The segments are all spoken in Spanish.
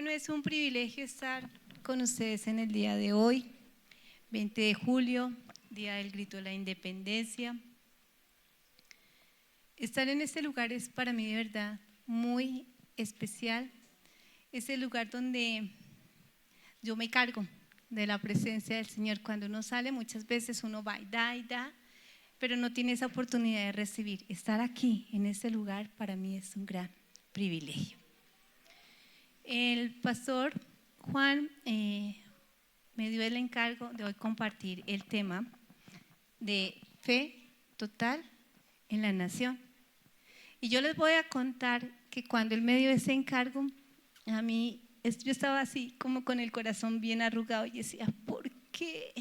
hermano, es un privilegio estar con ustedes en el día de hoy, 20 de julio, Día del Grito de la Independencia. Estar en este lugar es para mí de verdad muy especial. Es el lugar donde yo me cargo de la presencia del Señor. Cuando uno sale, muchas veces uno va y da, pero no tiene esa oportunidad de recibir. Estar aquí, en este lugar, para mí es un gran privilegio. El pastor Juan me dio el encargo de hoy compartir el tema de fe total en la nación. Y yo les voy a contar que cuando él me dio ese encargo, a mí yo estaba así como con el corazón bien arrugado y decía, ¿por qué?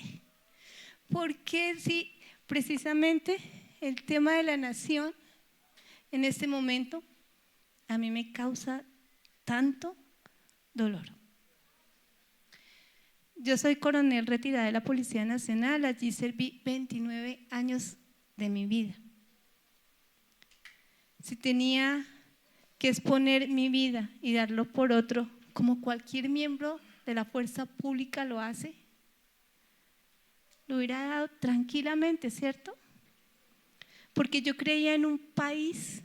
¿Por qué si precisamente el tema de la nación en este momento a mí me causa tanto dolor? Yo soy coronel retirada de la Policía Nacional, allí serví 29 años de mi vida. Si tenía que exponer mi vida y darlo por otro, como cualquier miembro de la fuerza pública lo hace, lo hubiera dado tranquilamente, ¿cierto? Porque yo creía en un país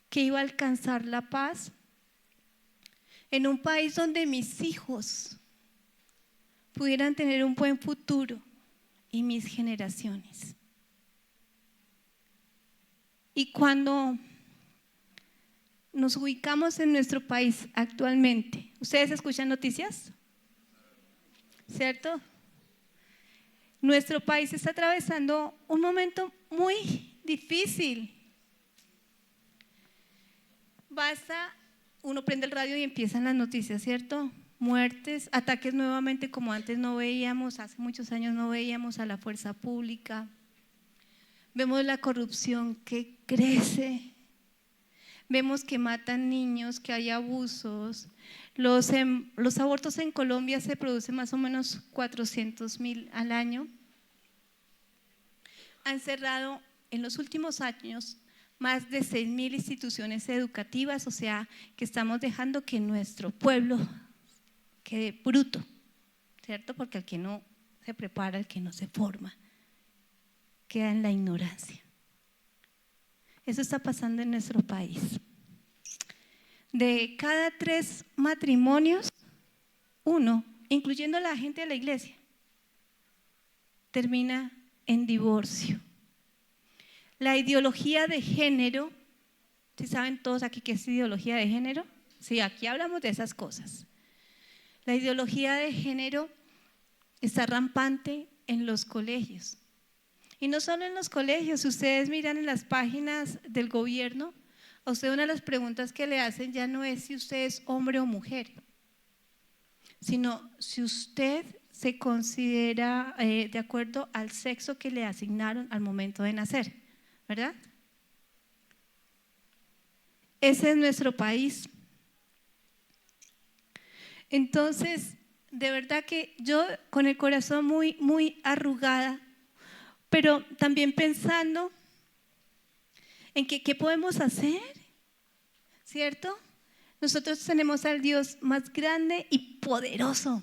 que iba a alcanzar la paz, en un país donde mis hijos pudieran tener un buen futuro y mis generaciones. Y cuando nos ubicamos en nuestro país actualmente, ¿ustedes escuchan noticias? ¿Cierto? Nuestro país está atravesando un momento muy difícil. Basta, uno prende el radio y empiezan las noticias, ¿cierto? Muertes, ataques nuevamente como antes no veíamos, hace muchos años no veíamos a la fuerza pública. Vemos la corrupción que crece. Vemos que matan niños, que hay abusos. Los abortos en Colombia se producen más o menos 400,000 al año. Han cerrado en los últimos años más de 6,000 instituciones educativas, o sea, que estamos dejando que nuestro pueblo quede bruto, ¿cierto? Porque el que no se prepara, el que no se forma, queda en la ignorancia. Eso está pasando en nuestro país. De cada 3 matrimonios, 1, incluyendo la gente de la iglesia, termina en divorcio. La ideología de género, ¿sí saben todos aquí qué es ideología de género? Sí, aquí hablamos de esas cosas. La ideología de género está rampante en los colegios. Y no solo en los colegios, si ustedes miran en las páginas del gobierno, a usted una de las preguntas que le hacen ya no es si usted es hombre o mujer, sino si usted se considera de acuerdo al sexo que le asignaron al momento de nacer, ¿verdad? Ese es nuestro país. Entonces, de verdad que yo con el corazón muy, muy arrugada, pero también pensando en que qué podemos hacer, ¿cierto? Nosotros tenemos al Dios más grande y poderoso.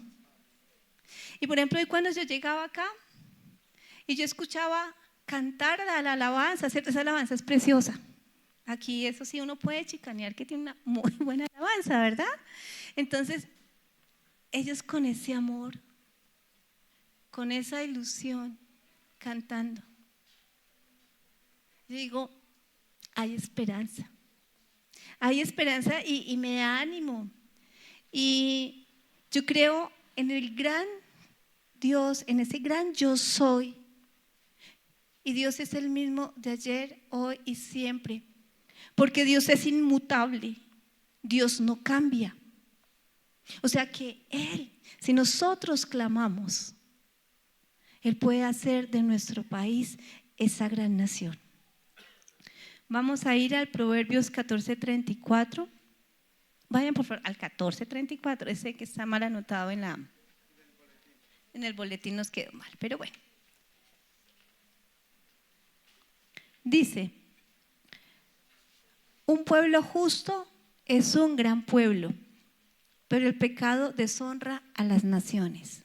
Y por ejemplo, hoy cuando yo llegaba acá y yo escuchaba cantar la alabanza, ¿cierto? Esa alabanza es preciosa. Aquí eso sí uno puede chicanear que tiene una muy buena alabanza, ¿verdad? Entonces, ellos con ese amor, con esa ilusión, cantando. Yo digo, hay esperanza y me da ánimo. Y yo creo en el gran Dios, en ese gran yo soy. Y Dios es el mismo de ayer, hoy y siempre. Porque Dios es inmutable, Dios no cambia. O sea que Él, si nosotros clamamos, Él puede hacer de nuestro país esa gran nación. Vamos a ir al Proverbios 14:34. Vayan por favor al 14:34, ese que está mal anotado en el boletín nos quedó mal, pero bueno. Dice, un pueblo justo es un gran pueblo, pero el pecado deshonra a las naciones.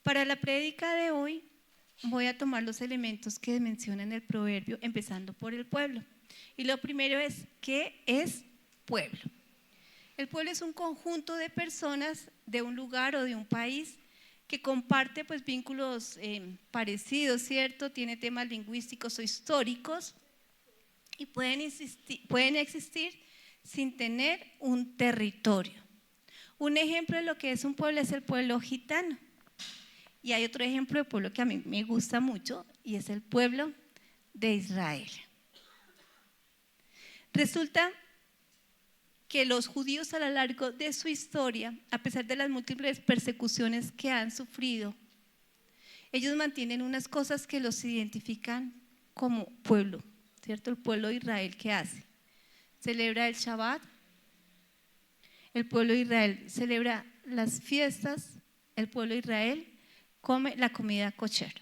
Para la prédica de hoy voy a tomar los elementos que menciona en el proverbio, empezando por el pueblo. Y lo primero es, ¿qué es pueblo? El pueblo es un conjunto de personas de un lugar o de un país que comparte pues vínculos parecidos, ¿cierto? Tiene temas lingüísticos o históricos y pueden existir sin tener un territorio. Un ejemplo de lo que es un pueblo es el pueblo gitano. Y hay otro ejemplo de pueblo que a mí me gusta mucho y es el pueblo de Israel. Resulta que los judíos a lo largo de su historia, a pesar de las múltiples persecuciones que han sufrido, ellos mantienen unas cosas que los identifican como pueblo, ¿cierto? El pueblo de Israel, ¿qué hace? Celebra el Shabbat, el pueblo de Israel celebra las fiestas, el pueblo de Israel come la comida kosher.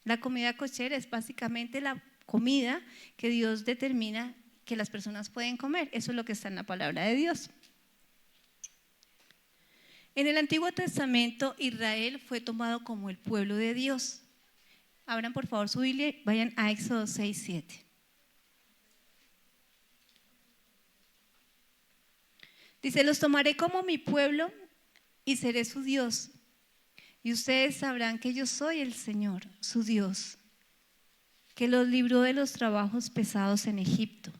La comida kosher es básicamente la comida que Dios determina que las personas pueden comer. Eso es lo que está en la palabra de Dios. En el Antiguo Testamento, Israel fue tomado como el pueblo de Dios. Abran por favor su Biblia y vayan a Éxodo 6:7. Dice: los tomaré como mi pueblo y seré su Dios. Y ustedes sabrán que yo soy el Señor, su Dios, que los libró de los trabajos pesados en Egipto.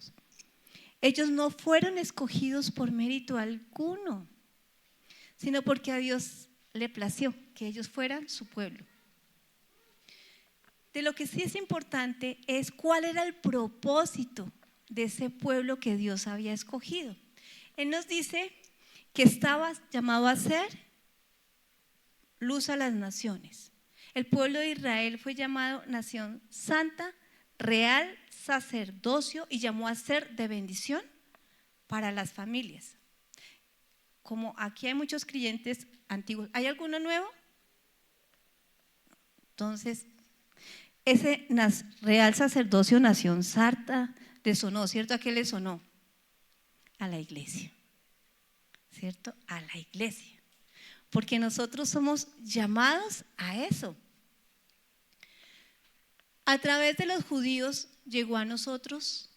Ellos no fueron escogidos por mérito alguno, sino porque a Dios le plació que ellos fueran su pueblo. De lo que sí es importante es cuál era el propósito de ese pueblo que Dios había escogido. Él nos dice que estaba llamado a ser luz a las naciones. El pueblo de Israel fue llamado nación santa, real, sacerdocio y llamó a ser de bendición para las familias. Como aquí hay muchos creyentes antiguos, ¿hay alguno nuevo? Entonces, ese real sacerdocio, nación santa, le sonó, ¿cierto? ¿A qué le sonó? A la iglesia, ¿cierto? A la iglesia. Porque nosotros somos llamados a eso. A través de los judíos llegó a nosotros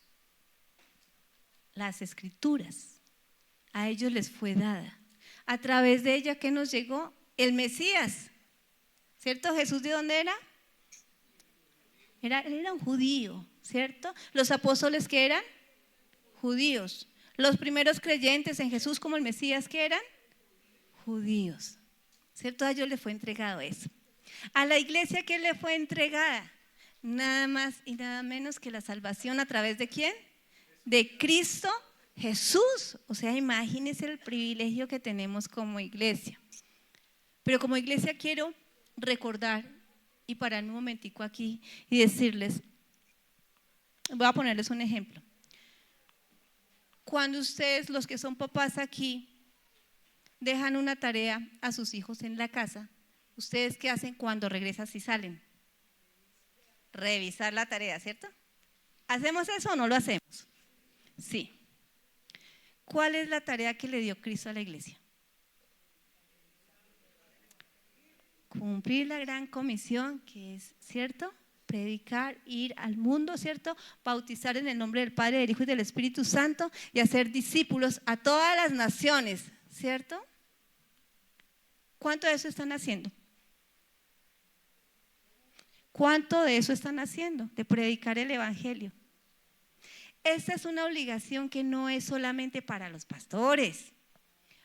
las escrituras. A ellos les fue dada. A través de ella, ¿qué nos llegó? El Mesías, ¿cierto? ¿Jesús de dónde era? Él era un judío, ¿cierto? Los apóstoles, ¿qué eran? Judíos. Los primeros creyentes en Jesús como el Mesías, ¿qué eran? Judíos, ¿cierto? A ellos les fue entregado eso. A la iglesia, ¿qué le fue entregada? Nada más y nada menos que la salvación. ¿A través de quién? De Cristo Jesús. O sea, imagínense el privilegio que tenemos como iglesia. Pero como iglesia quiero recordar y parar un momentico aquí y decirles, voy a ponerles un ejemplo. Cuando ustedes, los que son papás aquí, dejan una tarea a sus hijos en la casa, ¿ustedes qué hacen cuando regresan si salen? Revisar la tarea, ¿cierto? ¿Hacemos eso o no lo hacemos? Sí. ¿Cuál es la tarea que le dio Cristo a la iglesia? Cumplir la gran comisión que es, ¿cierto? Predicar, ir al mundo, ¿cierto? Bautizar en el nombre del Padre, del Hijo y del Espíritu Santo y hacer discípulos a todas las naciones, ¿cierto? ¿Cuánto de eso están haciendo? ¿Cuánto de eso están haciendo? De predicar el evangelio. Esta es una obligación que no es solamente para los pastores,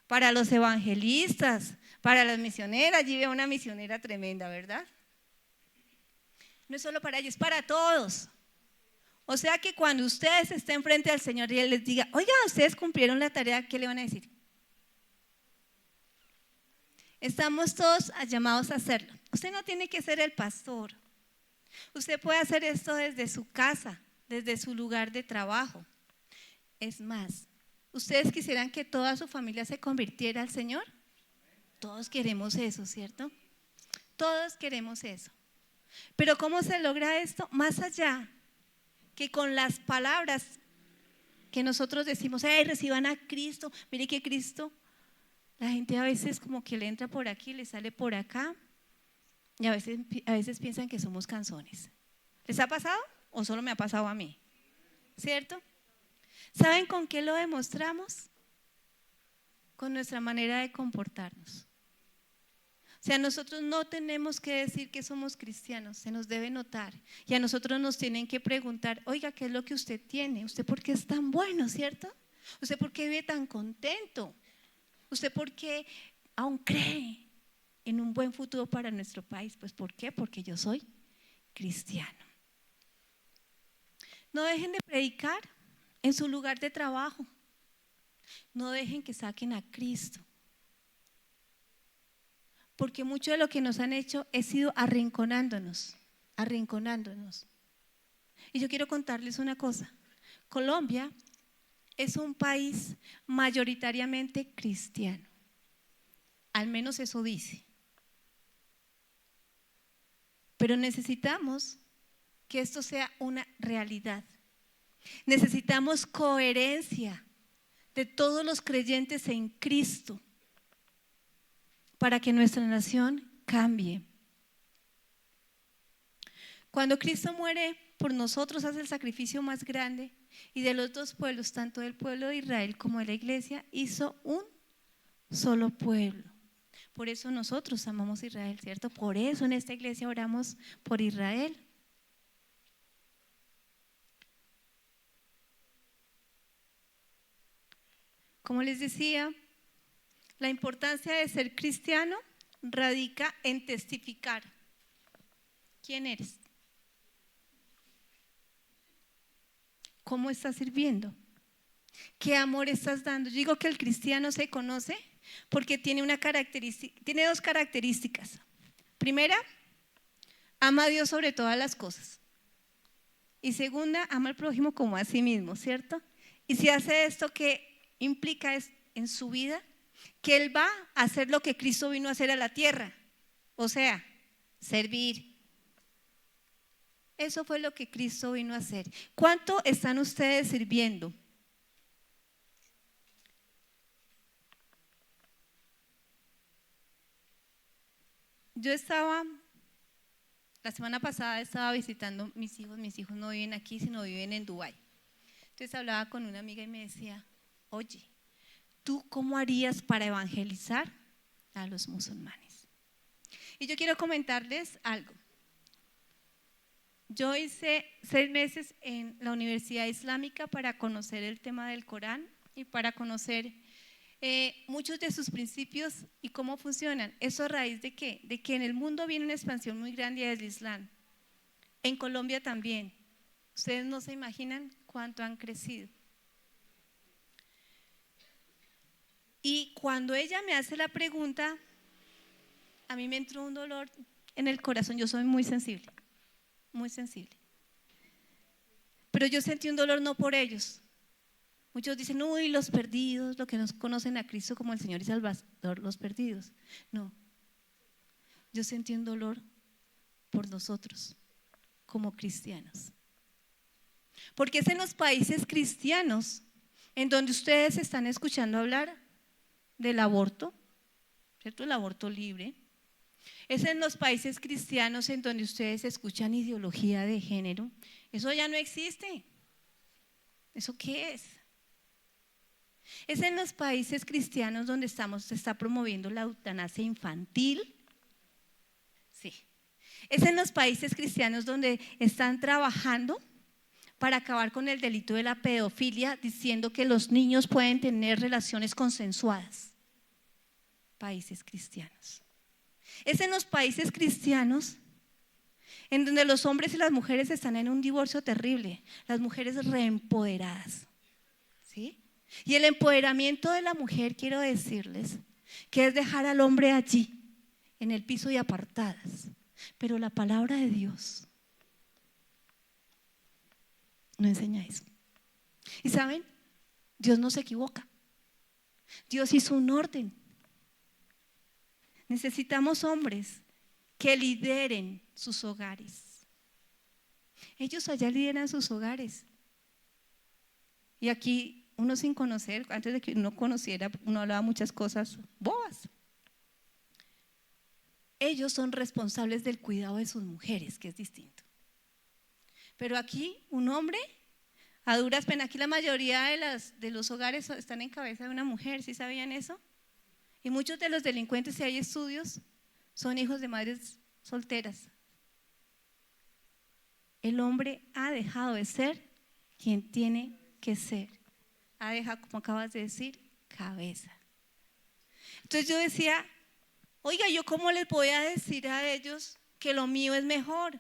para los evangelistas, para las misioneras. Allí veo una misionera tremenda, ¿verdad? No es solo para ellos, es para todos. O sea que cuando ustedes estén frente al Señor y Él les diga, oiga, ustedes cumplieron la tarea, ¿qué le van a decir? Estamos todos llamados a hacerlo. Usted no tiene que ser el pastor. Usted puede hacer esto desde su casa, desde su lugar de trabajo. Es más, ¿ustedes quisieran que toda su familia se convirtiera al Señor? Todos queremos eso, ¿cierto? Todos queremos eso. Pero ¿cómo se logra esto? Más allá que con las palabras que nosotros decimos, hey, reciban a Cristo, mire que Cristo, la gente a veces como que le entra por aquí, le sale por acá, y a veces piensan que somos canzones. ¿Les ha pasado o solo me ha pasado a mí? ¿Cierto? ¿Saben con qué lo demostramos? Con nuestra manera de comportarnos. O sea, nosotros no tenemos que decir que somos cristianos, se nos debe notar. Y a nosotros nos tienen que preguntar, oiga, ¿qué es lo que usted tiene? ¿Usted por qué es tan bueno, cierto? ¿Usted por qué vive tan contento? ¿Usted por qué aún cree en un buen futuro para nuestro país? Pues ¿por qué? Porque yo soy cristiano. No dejen de predicar en su lugar de trabajo. No dejen que saquen a Cristo. Porque mucho de lo que nos han hecho ha sido arrinconándonos. Y yo quiero contarles una cosa. Colombia es un país mayoritariamente cristiano. Al menos eso dice. Pero necesitamos que esto sea una realidad. Necesitamos coherencia de todos los creyentes en Cristo para que nuestra nación cambie. Cuando Cristo muere por nosotros, hace el sacrificio más grande, y de los dos pueblos, tanto del pueblo de Israel como de la iglesia, hizo un solo pueblo. Por eso nosotros amamos a Israel, ¿cierto? Por eso en esta iglesia oramos por Israel. Como les decía, la importancia de ser cristiano radica en testificar. ¿Quién eres? ¿Cómo estás sirviendo? ¿Qué amor estás dando? Yo digo que el cristiano se conoce porque tiene dos características. Primera, ama a Dios sobre todas las cosas. Y segunda, ama al prójimo como a sí mismo, ¿cierto? Y si hace esto, ¿qué implica en su vida? Que él va a hacer lo que Cristo vino a hacer a la tierra, o sea, servir. Eso fue lo que Cristo vino a hacer. ¿Cuánto están ustedes sirviendo? Yo la semana pasada estaba visitando mis hijos no viven aquí, sino viven en Dubái. Entonces hablaba con una amiga y me decía, oye, ¿tú cómo harías para evangelizar a los musulmanes? Y yo quiero comentarles algo. Yo hice 6 meses en la Universidad Islámica para conocer el tema del Corán y para conocer muchos de sus principios y cómo funcionan. ¿Eso a raíz de qué? De que en el mundo viene una expansión muy grande del Islam. En Colombia también. Ustedes no se imaginan cuánto han crecido. Y cuando ella me hace la pregunta, a mí me entró un dolor en el corazón. Yo soy muy sensible. Pero yo sentí un dolor no por ellos. Muchos dicen, uy, los perdidos, los que no conocen a Cristo como el Señor y Salvador, los perdidos. No, yo sentí un dolor por nosotros como cristianos. Porque es en los países cristianos en donde ustedes están escuchando hablar del aborto, ¿cierto? El aborto libre. Es en los países cristianos en donde ustedes escuchan ideología de género. Eso ya no existe. ¿Eso qué es? Es en los países cristianos donde se está promoviendo la eutanasia infantil. Sí. Es en los países cristianos donde están trabajando para acabar con el delito de la pedofilia, diciendo que los niños pueden tener relaciones consensuadas. Países cristianos. Es en los países cristianos en donde los hombres y las mujeres están en un divorcio terrible, las mujeres reempoderadas, ¿sí? Y el empoderamiento de la mujer, quiero decirles, que es dejar al hombre allí, en el piso y apartadas. Pero la palabra de Dios no enseña eso. Y saben, Dios no se equivoca. Dios hizo un orden. Necesitamos hombres que lideren sus hogares. Ellos allá lideran sus hogares. Y aquí uno sin conocer, antes de que uno conociera, uno hablaba muchas cosas bobas. Ellos son responsables del cuidado de sus mujeres, que es distinto. Pero aquí un hombre, a duras penas, aquí la mayoría de los hogares están en cabeza de una mujer, ¿sí sabían eso? Y muchos de los delincuentes, si hay estudios, son hijos de madres solteras. El hombre ha dejado de ser quien tiene que ser. Ha dejado, como acabas de decir, cabeza. Entonces yo decía, oiga, ¿yo cómo les voy a decir a ellos que lo mío es mejor?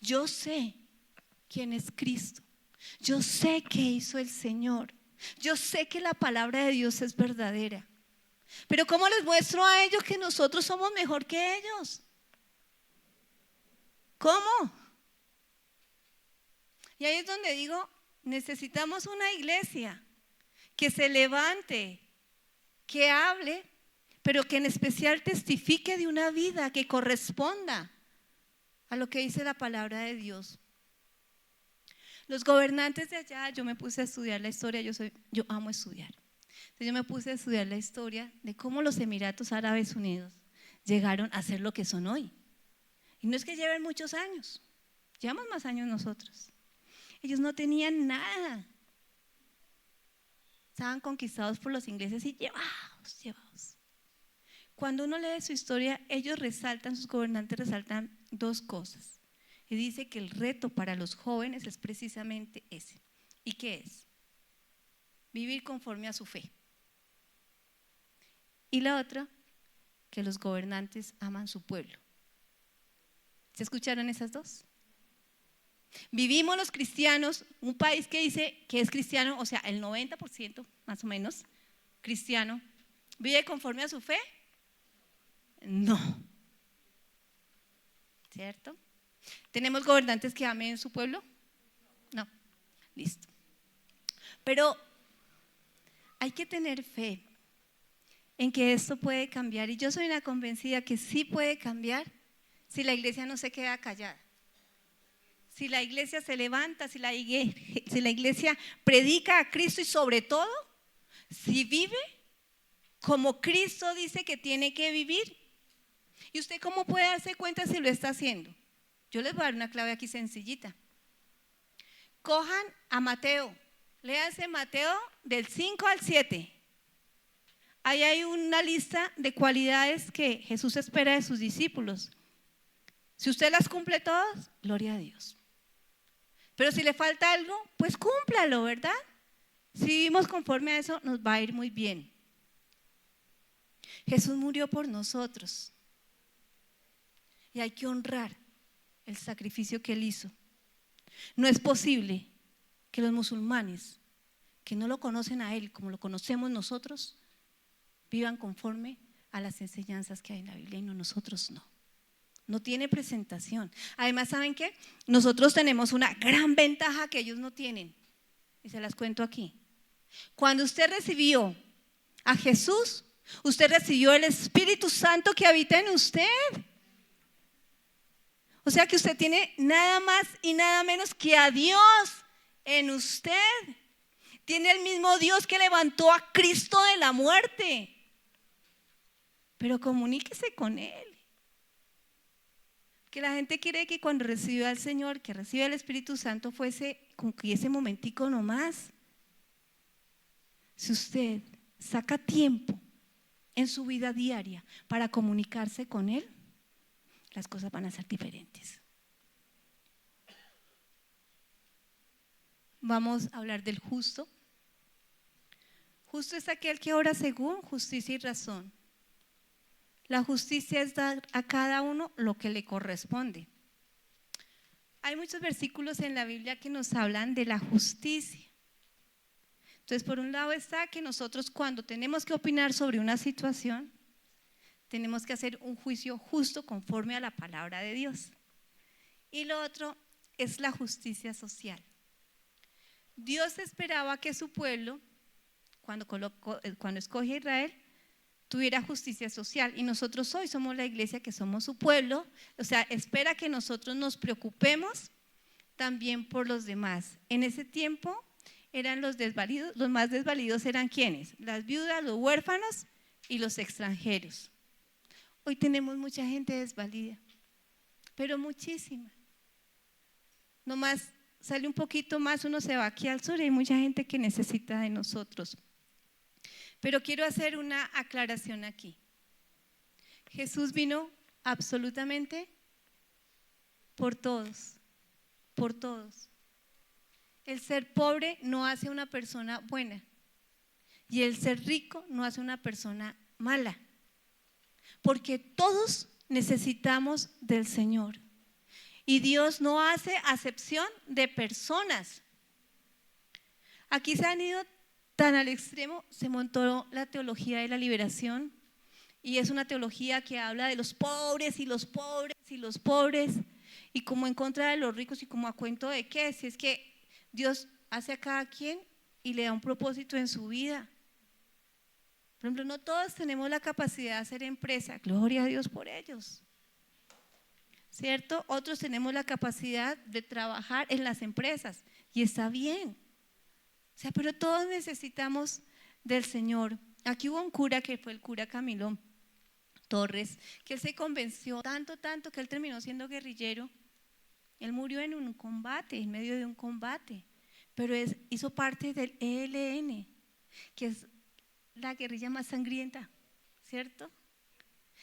Yo sé quién es Cristo. Yo sé qué hizo el Señor. Yo sé que la palabra de Dios es verdadera. Pero ¿cómo les muestro a ellos que nosotros somos mejor que ellos? ¿Cómo? Y ahí es donde digo, necesitamos una iglesia que se levante, que hable, pero que en especial testifique de una vida que corresponda a lo que dice la palabra de Dios. Los gobernantes de allá, yo me puse a estudiar la historia, yo amo estudiar. Entonces yo me puse a estudiar la historia de cómo los Emiratos Árabes Unidos llegaron a ser lo que son hoy. Y no es que lleven muchos años, llevamos más años nosotros. Ellos no tenían nada. Estaban conquistados por los ingleses y llevados. Cuando uno lee su historia, ellos resaltan, sus gobernantes resaltan dos cosas. Y dice que el reto para los jóvenes es precisamente ese. ¿Y qué es? Vivir conforme a su fe. Y la otra, que los gobernantes aman su pueblo. ¿Se escucharon esas dos? Vivimos los cristianos, un país que dice que es cristiano, o sea, el 90% más o menos cristiano, ¿vive conforme a su fe? No. ¿Cierto? ¿Tenemos gobernantes que amen su pueblo? No. Listo. Pero hay que tener fe en que esto puede cambiar, y yo soy una convencida que sí puede cambiar si la iglesia no se queda callada. Si la iglesia se levanta, si la iglesia predica a Cristo y sobre todo, si vive como Cristo dice que tiene que vivir. ¿Y usted cómo puede darse cuenta si lo está haciendo? Yo les voy a dar una clave aquí sencillita. Cojan a Mateo, léanse Mateo del 5 al 7. Ahí hay una lista de cualidades que Jesús espera de sus discípulos. Si usted las cumple todas, gloria a Dios. Pero si le falta algo, pues cúmplalo, ¿verdad? Si vivimos conforme a eso, nos va a ir muy bien. Jesús murió por nosotros y hay que honrar el sacrificio que Él hizo. No es posible que los musulmanes que no lo conocen a Él como lo conocemos nosotros, vivan conforme a las enseñanzas que hay en la Biblia y nosotros no. No tiene presentación. Además, ¿saben qué? Nosotros tenemos una gran ventaja que ellos no tienen. Y se las cuento aquí. Cuando usted recibió a Jesús, usted recibió el Espíritu Santo que habita en usted. O sea que usted tiene nada más y nada menos que a Dios en usted. Tiene el mismo Dios que levantó a Cristo de la muerte. Pero comuníquese con Él. Que la gente quiere que cuando recibe al Señor, que recibe el Espíritu Santo, fuese como que ese momentico nomás. Si usted saca tiempo en su vida diaria para comunicarse con Él, las cosas van a ser diferentes. Vamos a hablar del justo. Justo es aquel que obra según justicia y razón. La justicia es dar a cada uno lo que le corresponde. Hay muchos versículos en la Biblia que nos hablan de la justicia. Entonces, por un lado está que nosotros cuando tenemos que opinar sobre una situación, tenemos que hacer un juicio justo conforme a la palabra de Dios. Y lo otro es la justicia social. Dios esperaba que su pueblo, cuando escoge a Israel, tuviera justicia social, y nosotros hoy somos la iglesia que somos su pueblo, o sea, espera que nosotros nos preocupemos también por los demás. En ese tiempo eran los desvalidos, los más desvalidos eran ¿quiénes? Las viudas, los huérfanos y los extranjeros. Hoy tenemos mucha gente desvalida, pero muchísima. Nomás sale un poquito más, uno se va aquí al sur y hay mucha gente que necesita de nosotros. Pero quiero hacer una aclaración aquí. Jesús vino absolutamente por todos, por todos. El ser pobre no hace una persona buena y el ser rico no hace una persona mala, porque todos necesitamos del Señor y Dios no hace acepción de personas. Aquí se han ido tan al extremo, se montó la teología de la liberación y es una teología que habla de los pobres y los pobres y los pobres y como en contra de los ricos y como a cuento de qué, si es que Dios hace a cada quien y le da un propósito en su vida. Por ejemplo, no todos tenemos la capacidad de hacer empresa, gloria a Dios por ellos, ¿cierto? Otros tenemos la capacidad de trabajar en las empresas y está bien. O sea, pero todos necesitamos del Señor. Aquí hubo un cura que fue el cura Camilo Torres, que él se convenció tanto que él terminó siendo guerrillero. Él murió en un combate, en medio de un combate, pero hizo parte del ELN, que es la guerrilla más sangrienta, ¿cierto?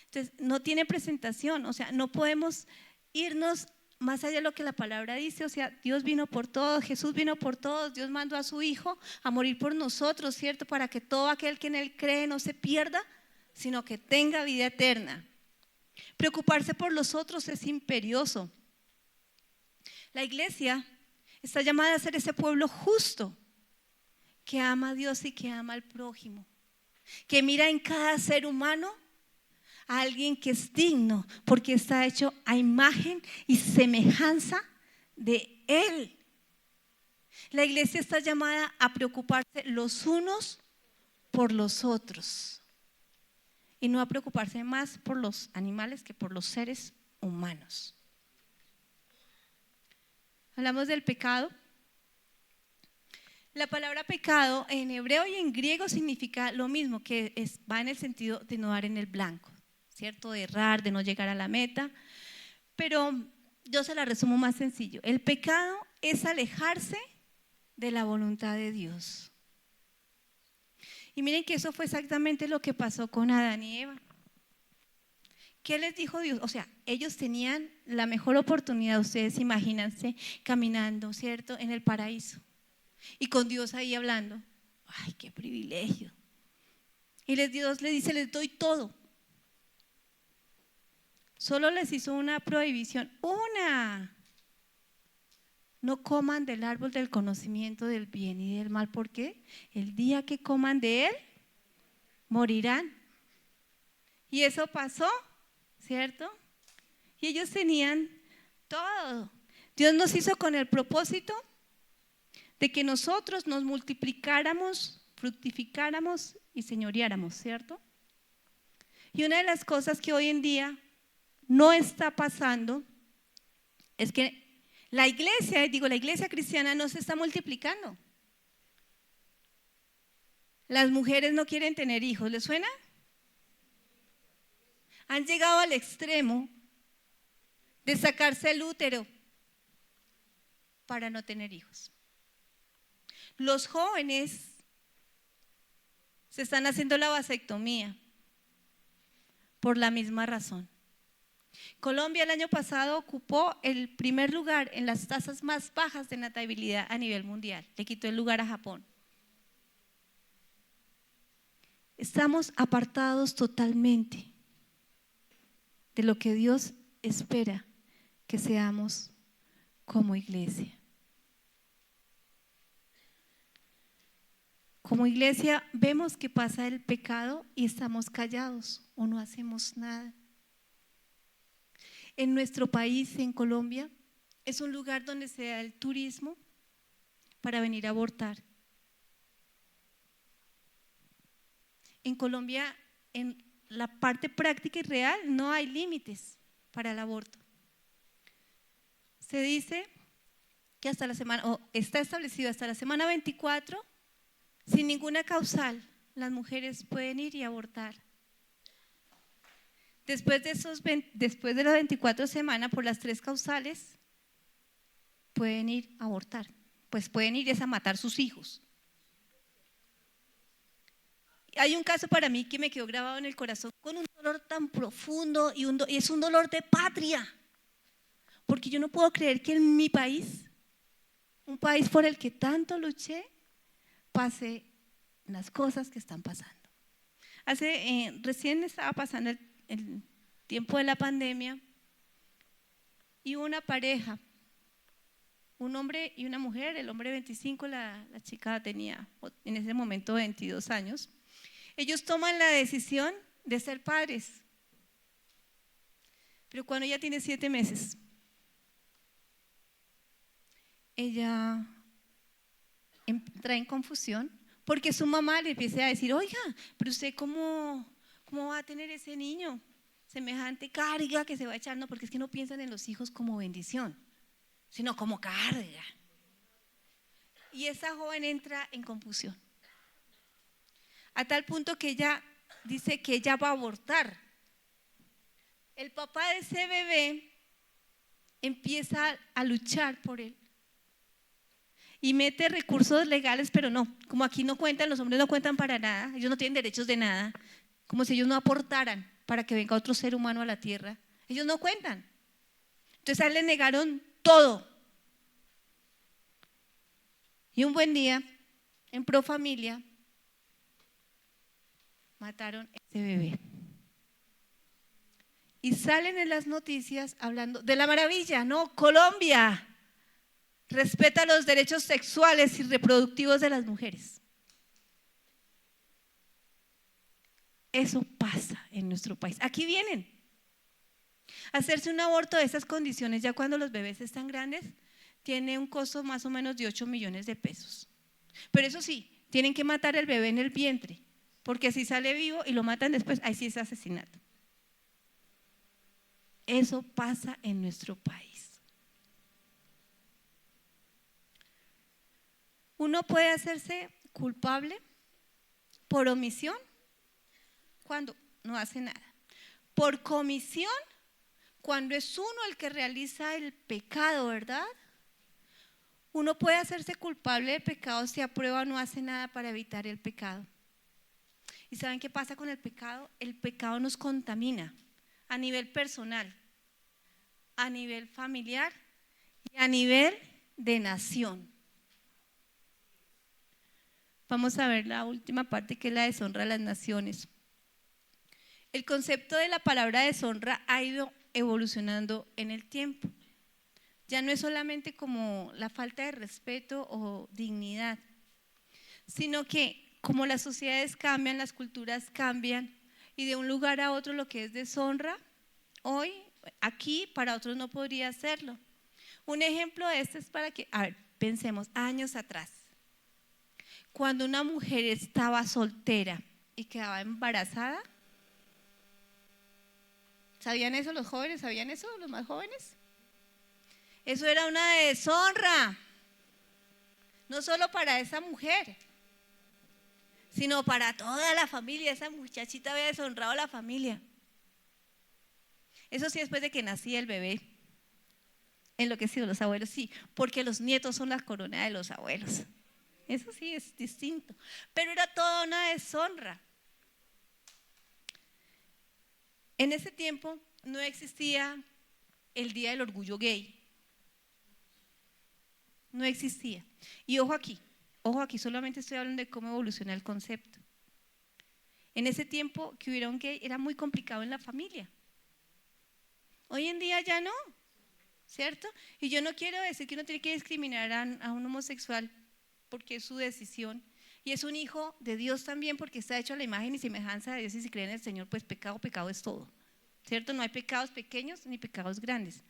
Entonces, no tiene presentación, o sea, no podemos irnos más allá de lo que la palabra dice, o sea, Dios vino por todos, Jesús vino por todos, Dios mandó a su Hijo a morir por nosotros, ¿cierto? Para que todo aquel que en Él cree no se pierda, sino que tenga vida eterna. Preocuparse por los otros es imperioso. La iglesia está llamada a ser ese pueblo justo que ama a Dios y que ama al prójimo, que mira en cada ser humano a alguien que es digno porque está hecho a imagen y semejanza de Él. La iglesia está llamada a preocuparse los unos por los otros y no a preocuparse más por los animales que por los seres humanos. Hablamos del pecado. La palabra pecado en hebreo y en griego significa lo mismo, que va en el sentido de no dar en el blanco, ¿cierto? De errar, de no llegar a la meta. Pero yo se la resumo más sencillo. El pecado es alejarse de la voluntad de Dios. Y miren que eso fue exactamente lo que pasó con Adán y Eva. ¿Qué les dijo Dios? O sea, ellos tenían la mejor oportunidad, ustedes imagínense, caminando, ¿cierto? En el paraíso. Y con Dios ahí hablando. ¡Ay, qué privilegio! Y Dios les dice, les doy todo. Solo les hizo una prohibición, una. No coman del árbol del conocimiento del bien y del mal. ¿Por qué? El día que coman de él, morirán. Y eso pasó, ¿cierto? Y ellos tenían todo. Dios nos hizo con el propósito de que nosotros nos multiplicáramos, fructificáramos y señoreáramos, ¿cierto? Y una de las cosas que hoy en día no está pasando es que la iglesia cristiana no se está multiplicando. Las mujeres no quieren tener hijos, ¿les suena? Han llegado al extremo de sacarse el útero para no tener hijos. Los jóvenes se están haciendo la vasectomía por la misma razón. Colombia el año pasado ocupó el primer lugar en las tasas más bajas de natalidad a nivel mundial. Le quitó el lugar a Japón. Estamos apartados totalmente de lo que Dios espera que seamos como iglesia. Como iglesia vemos que pasa el pecado y estamos callados o no hacemos nada. En nuestro país, en Colombia, es un lugar donde se da el turismo para venir a abortar. En Colombia, en la parte práctica y real, no hay límites para el aborto. Se dice que hasta la semana, o está establecido hasta la semana 24, sin ninguna causal, las mujeres pueden ir y abortar. Después de las 24 semanas, por las 3 causales, pueden ir a abortar. Pues pueden ir a matar sus hijos. Hay un caso para mí que me quedó grabado en el corazón con un dolor tan profundo y es un dolor de patria. Porque yo no puedo creer que en mi país, un país por el que tanto luché, las cosas que están pasando. Recién estaba pasando el tiempo de la pandemia y una pareja, un hombre y una mujer, el hombre 25, la chica tenía en ese momento 22 años. Ellos toman la decisión de ser padres, pero cuando ella tiene 7 meses, ella entra en confusión porque su mamá le empieza a decir: oiga, pero usted cómo va a tener ese niño, semejante carga que se va echando, porque es que no piensan en los hijos como bendición, sino como carga. Y esa joven entra en confusión, a tal punto que ella dice que ella va a abortar. El papá de ese bebé empieza a luchar por él y mete recursos legales, pero no, como aquí no cuentan, los hombres no cuentan para nada, ellos no tienen derechos de nada, como si ellos no aportaran para que venga otro ser humano a la tierra, ellos no cuentan. Entonces a él le negaron todo. Y un buen día, en Pro Familia, mataron a ese bebé. Y salen en las noticias hablando de la maravilla, ¿no? Colombia respeta los derechos sexuales y reproductivos de las mujeres. Eso pasa en nuestro país. Aquí vienen. Hacerse un aborto de esas condiciones, ya cuando los bebés están grandes, tiene un costo más o menos de 8 millones de pesos. Pero eso sí, tienen que matar al bebé en el vientre, porque si sale vivo y lo matan después, ahí sí es asesinato. Eso pasa en nuestro país. Uno puede hacerse culpable por omisión cuando no hace nada. Por comisión, cuando es uno el que realiza el pecado, ¿verdad? Uno puede hacerse culpable de pecado si aprueba o no hace nada para evitar el pecado. ¿Y saben qué pasa con el pecado? El pecado nos contamina a nivel personal, a nivel familiar y a nivel de nación. Vamos a ver la última parte, que es la deshonra a las naciones. El concepto de la palabra deshonra ha ido evolucionando en el tiempo. Ya no es solamente como la falta de respeto o dignidad, sino que como las sociedades cambian, las culturas cambian, y de un lugar a otro lo que es deshonra, hoy, aquí, para otros no podría hacerlo. Un ejemplo de esto es para que, pensemos, años atrás, cuando una mujer estaba soltera y quedaba embarazada, ¿sabían eso los jóvenes? ¿Sabían eso los más jóvenes? Eso era una deshonra, no solo para esa mujer, sino para toda la familia. Esa muchachita había deshonrado a la familia. Eso sí, después de que nacía el bebé, enloquecido los abuelos, sí, porque los nietos son la corona de los abuelos. Eso sí es distinto, pero era toda una deshonra. En ese tiempo no existía el Día del Orgullo Gay. No existía. Y ojo aquí, solamente estoy hablando de cómo evoluciona el concepto. En ese tiempo que hubiera un gay era muy complicado en la familia. Hoy en día ya no, ¿cierto? Y yo no quiero decir que uno tiene que discriminar a un homosexual porque es su decisión. Y es un hijo de Dios también, porque está hecho a la imagen y semejanza de Dios, y si cree en el Señor, pues pecado es todo, ¿cierto? No hay pecados pequeños ni pecados grandes,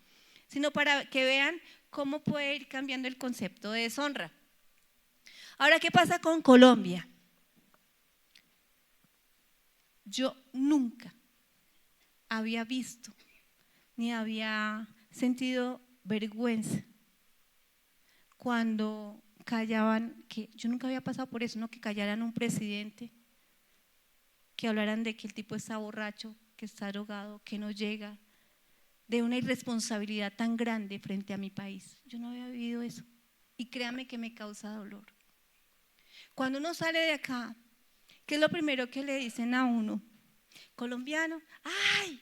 sino para que vean cómo puede ir cambiando el concepto de deshonra. Ahora, ¿qué pasa con Colombia? Yo nunca había visto ni había sentido vergüenza cuando callaban, que yo nunca había pasado por eso, ¿no? Que callaran un presidente, que hablaran de que el tipo está borracho, que está drogado, que no llega, de una irresponsabilidad tan grande frente a mi país. Yo no había vivido eso y créame que me causa dolor. Cuando uno sale de acá, ¿qué es lo primero que le dicen a uno? Colombiano, ¡ay!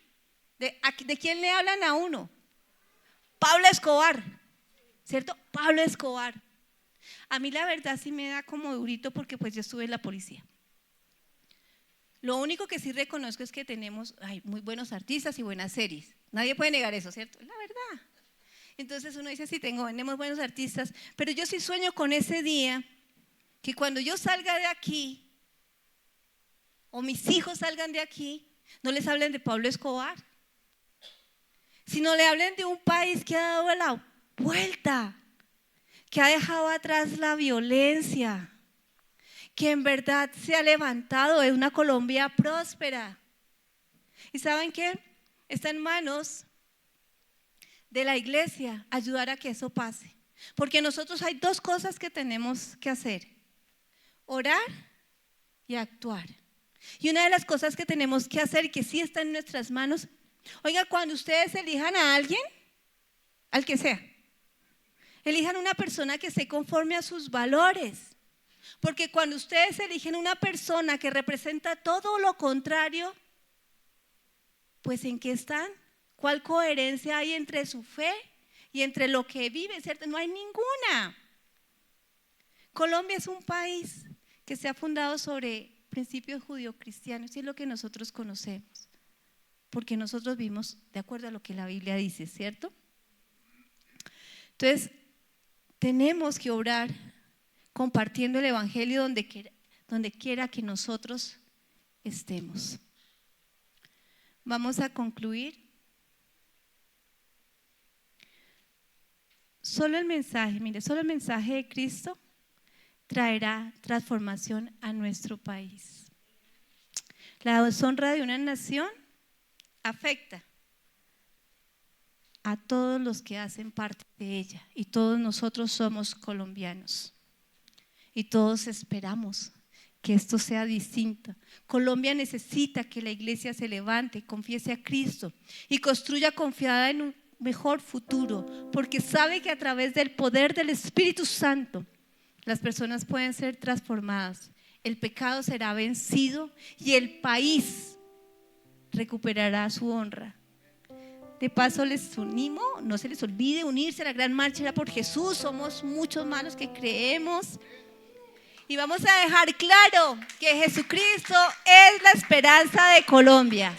¿De quién le hablan a uno? Pablo Escobar, ¿cierto? Pablo Escobar. A mí la verdad sí me da como durito porque pues yo estuve en la policía. Lo único que sí reconozco es que tenemos muy buenos artistas y buenas series. Nadie puede negar eso, ¿cierto? Es la verdad. Entonces uno dice, sí, tenemos buenos artistas, pero yo sí sueño con ese día que cuando yo salga de aquí, o mis hijos salgan de aquí, no les hablen de Pablo Escobar, sino le hablen de un país que ha dado la vuelta, que ha dejado atrás la violencia, que en verdad se ha levantado, es una Colombia próspera. ¿Y saben qué? Está en manos de la iglesia ayudar a que eso pase. Porque nosotros hay dos cosas que tenemos que hacer: orar y actuar. Y una de las cosas que tenemos que hacer y que sí está en nuestras manos, oiga, cuando ustedes elijan a alguien, al que sea, elijan una persona que esté conforme a sus valores. Porque cuando ustedes eligen una persona que representa todo lo contrario, pues ¿en qué están? ¿Cuál coherencia hay entre su fe y entre lo que vive? ¿Cierto? No hay ninguna. Colombia es un país que se ha fundado sobre principios judio-cristianos y es lo que nosotros conocemos, porque nosotros vivimos de acuerdo a lo que la Biblia dice, ¿cierto? Entonces, tenemos que obrar compartiendo el evangelio donde quiera que nosotros estemos. Vamos a concluir. Solo el mensaje de Cristo traerá transformación a nuestro país. La deshonra de una nación afecta a todos los que hacen parte de ella y todos nosotros somos colombianos y todos esperamos que esto sea distinto. Colombia necesita que la iglesia se levante, confiese a Cristo y construya confiada en un mejor futuro, porque sabe que a través del poder del Espíritu Santo las personas pueden ser transformadas, el pecado será vencido y el país recuperará su honra. De paso les unimos, no se les olvide unirse a la gran marcha por Jesús. Somos muchos más los que creemos y vamos a dejar claro que Jesucristo es la esperanza de Colombia.